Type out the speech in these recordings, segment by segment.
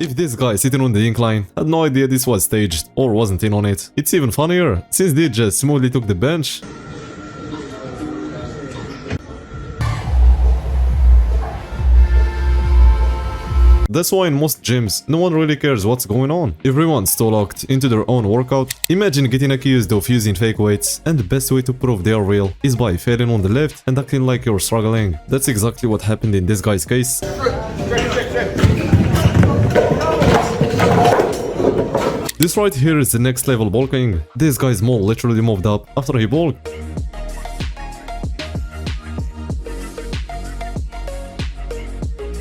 If this guy sitting on the incline had no idea this was staged or wasn't in on it, it's even funnier, since they just smoothly took the bench. That's why in most gyms, no one really cares what's going on. Everyone's so locked into their own workout. Imagine getting accused of using fake weights, and the best way to prove they are real is by failing on the left and acting like you're struggling. That's exactly what happened in this guy's case. This right here is the next level bulking. This guy's mole literally moved up after he bulked.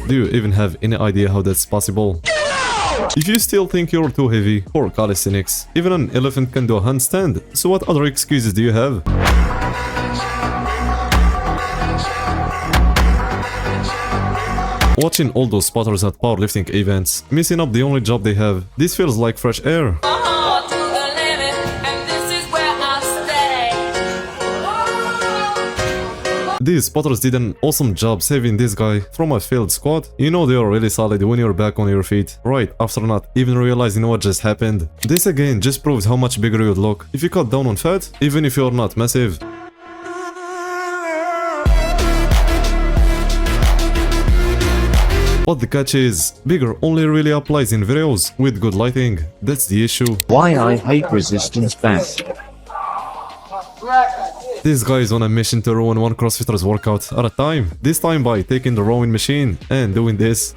Do you even have any idea how that's possible? If you still think you're too heavy for calisthenics, even an elephant can do a handstand, so what other excuses do you have? Watching all those spotters at powerlifting events, messing up the only job they have, this feels like fresh air. These spotters did an awesome job saving this guy from a failed squat. You know they are really solid when you're back on your feet, right after not even realizing what just happened. This again just proves how much bigger you'd look if you cut down on fat, even if you're not massive. But the catch is, bigger only really applies in videos with good lighting. That's the issue. Why I hate resistance bands. This guy is on a mission to ruin one CrossFitter's workout at a time. This time by taking the rowing machine and doing this.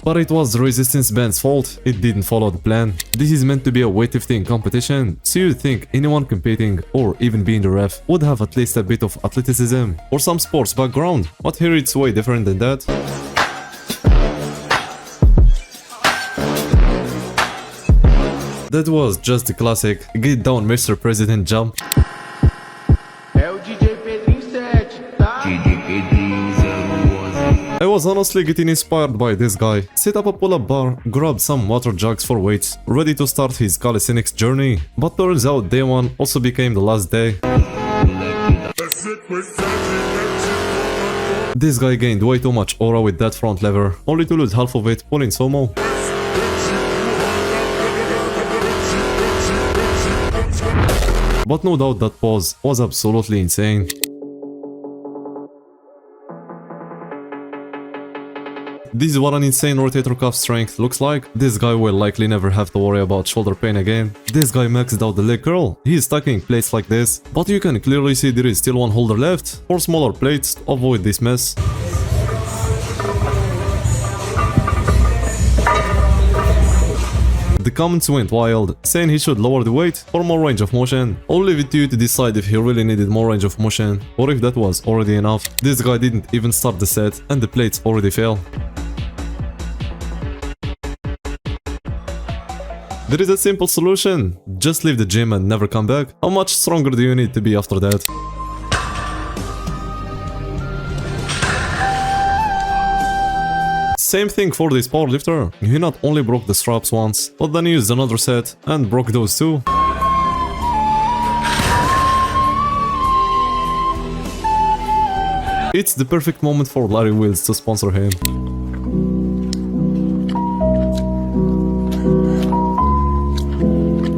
But it was the resistance band's fault, it didn't follow the plan. This is meant to be a weightlifting competition, so you'd think anyone competing, or even being the ref, would have at least a bit of athleticism or some sports background, but here it's way different than that. That was just the classic get down Mr. President jump. I was honestly getting inspired by this guy. Set up a pull-up bar, grabbed some water jugs for weights, ready to start his calisthenics journey. But turns out day one also became the last day. This guy gained way too much aura with that front lever, only to lose half of it pulling sumo. But no doubt that pose was absolutely insane. This is what an insane rotator cuff strength looks like. This guy will likely never have to worry about shoulder pain again. This guy maxed out the leg curl. He is stacking plates like this, but you can clearly see there is still one holder left for smaller plates to avoid this mess. The comments went wild, saying he should lower the weight for more range of motion. I'll leave it to you to decide if he really needed more range of motion, or if that was already enough. This guy didn't even start the set, and the plates already fell. There is a simple solution. Just leave the gym and never come back. How much stronger do you need to be after that? Same thing for this powerlifter. He not only broke the straps once, but then used another set and broke those too. It's the perfect moment for Larry Wheels to sponsor him.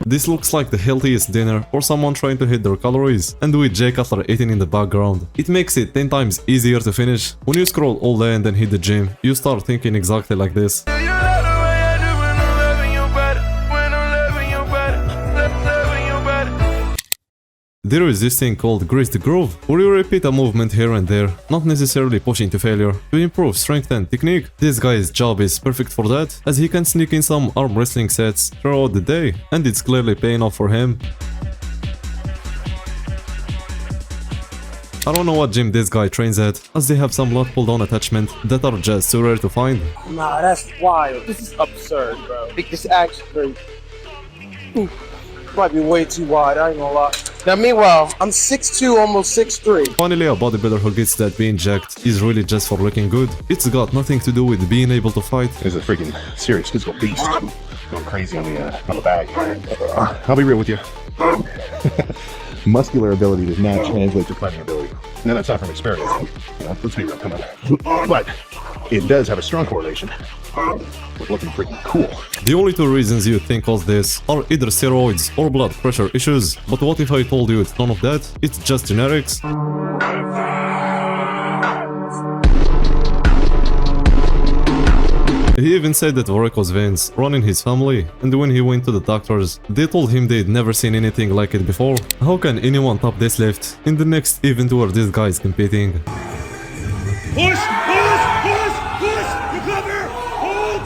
This looks like the healthiest dinner for someone trying to hit their calories, and with Jay Cutler eating in the background. It makes it 10 times easier to finish. When you scroll all day and then hit the gym, you start thinking exactly like this. There is this thing called Grease the Groove, where you repeat a movement here and there, not necessarily pushing to failure, to improve strength and technique. This guy's job is perfect for that, as he can sneak in some arm wrestling sets throughout the day, and it's clearly paying off for him. I don't know what gym this guy trains at, as they have some lat pull-down attachment that are just too rare to find. Nah, that's wild. This is absurd, bro. This is actually crazy. Might be way too wide, I ain't gonna lie. Now meanwhile, I'm 6'2", almost 6'3". Finally, a bodybuilder who gets that being jacked is really just for looking good. It's got nothing to do with being able to fight. He's a freaking serious physical beast. Going crazy on the bag. I'll be real with you. Muscular ability does not translate to fighting ability. No, that's not from experience. Let's be real, come on. But it does have a strong correlation with looking pretty cool. The only two reasons you think of this are either steroids or blood pressure issues, but what if I told you it's none of that? It's just generics? He even said that varicose veins run in his family, and when he went to the doctors, they told him they'd never seen anything like it before. How can anyone top this lift in the next event where this guy is competing? Push! Recover! Hold!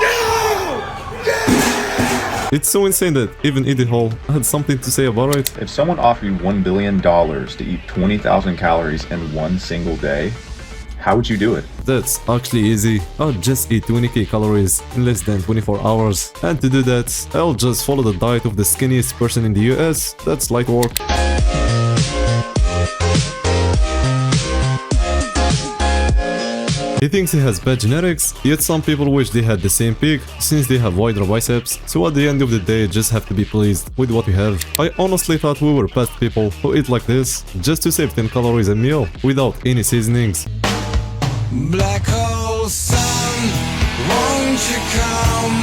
No! It's so insane that even Eddie Hall had something to say about it. If someone offered you $1 billion to eat 20,000 calories in one single day, how would you do it? That's actually easy. I'll just eat 20k calories in less than 24 hours. And to do that, I'll just follow the diet of the skinniest person in the US. That's light work. He thinks he has bad genetics, yet some people wish they had the same peak, since they have wider biceps, so at the end of the day just have to be pleased with what you have. I honestly thought we were past people who eat like this, just to save 10 calories a meal, without any seasonings. Black hole sun, won't you come?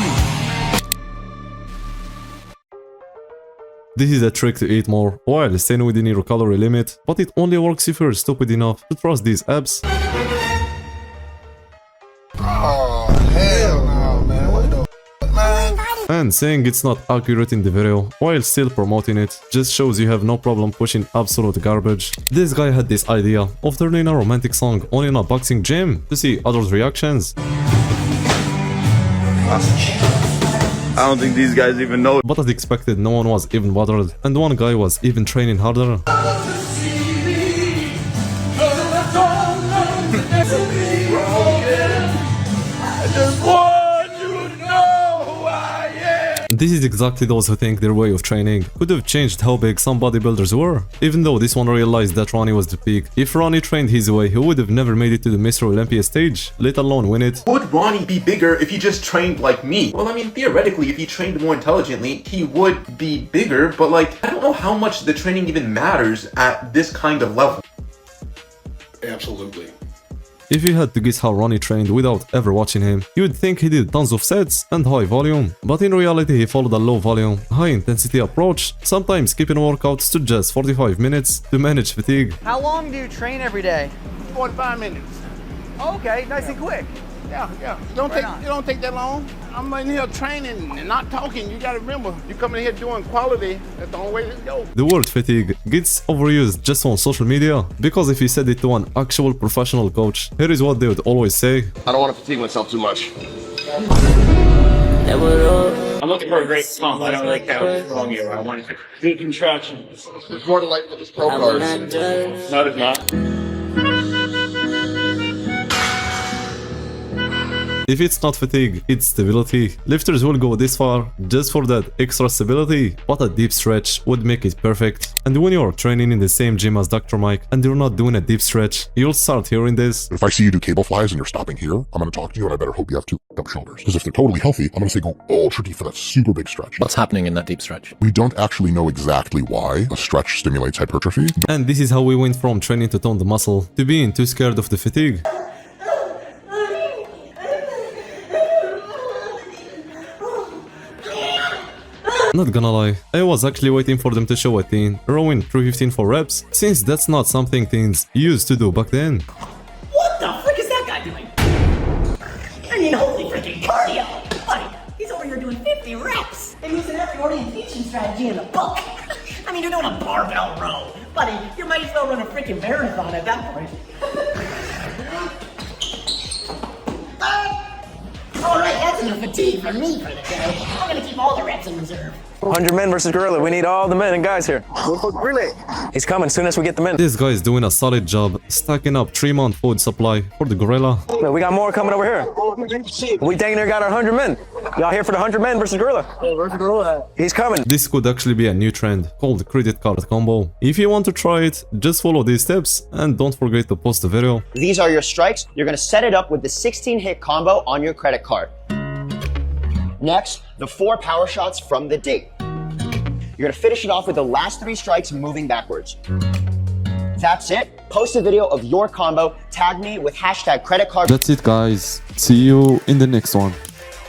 This is a trick to eat more, while staying within your calorie limit, but it only works if you're stupid enough to trust these apps. Oh, hell no, man. What the f, man? And saying it's not accurate in the video, while still promoting it, just shows you have no problem pushing absolute garbage. This guy had this idea of turning a romantic song on in a boxing gym to see others' reactions. I don't think these guys even know. But as expected, no one was even bothered, and one guy was even training harder. This is exactly those who think their way of training could have changed how big some bodybuilders were. Even though this one realized that Ronnie was the peak. If Ronnie trained his way, he would have never made it to the Mr. Olympia stage, let alone win it. Would Ronnie be bigger if he just trained like me? Well, I mean, theoretically, if he trained more intelligently, he would be bigger, but like, I don't know how much the training even matters at this kind of level. Absolutely. If you had to guess how Ronnie trained without ever watching him, you would think he did tons of sets and high volume. But in reality he followed a low volume, high intensity approach, sometimes keeping workouts to just 45 minutes to manage fatigue. How long do you train every day? 45 minutes. Okay, nice and quick. Yeah. It don't take that long. I'm in here training and not talking. You gotta remember, you come in here doing quality, that's the only way to go. The word fatigue gets overused just on social media, because if you said it to an actual professional coach, here is what they would always say. I don't want to fatigue myself too much. I'm looking for a great pump. I don't really care what's wrong here. I want good contraction. It's more than like with this pro cars. No, it's not. If it's not fatigue, it's stability. Lifters will go this far just for that extra stability, but a deep stretch would make it perfect. And when you're training in the same gym as Dr. Mike and you're not doing a deep stretch, you'll start hearing this. If I see you do cable flies and you're stopping here, I'm going to talk to you and I better hope you have two up shoulders. Because if they're totally healthy, I'm going to say go ultra deep for that super big stretch. What's happening in that deep stretch? We don't actually know exactly why a stretch stimulates hypertrophy. And this is how we went from training to tone the muscle to being too scared of the fatigue. Not gonna lie, I was actually waiting for them to show a teen rowing 315 for reps, since that's not something teens used to do back then. What the frick is that guy doing? I mean, holy freaking cardio! Buddy, he's over here doing 50 reps and using every orientation strategy in the book. I mean, you're doing a barbell row. Buddy, you might as well run a freaking marathon at that point. Alright, that's enough fatigue for me for the day. I'm gonna keep all the reps in reserve. 100 men versus gorilla. We need all the men and guys here. Really? He's coming as soon as we get the men. This guy is doing a solid job stacking up 3-month food supply for the gorilla. We got more coming over here. We dang near got our 100 men. Y'all here for the 100 men versus gorilla? Hey, where's the gorilla? He's coming. This could actually be a new trend called credit card combo. If you want to try it, just follow these steps and don't forget to post the video. These are your strikes. You're gonna set it up with the 16-hit combo on your credit card. Next, the 4 power shots from the date. You're gonna finish it off with the last 3 strikes moving backwards. That's it. Post a video of your combo, tag me with hashtag credit card. That's it, guys. See you in the next one.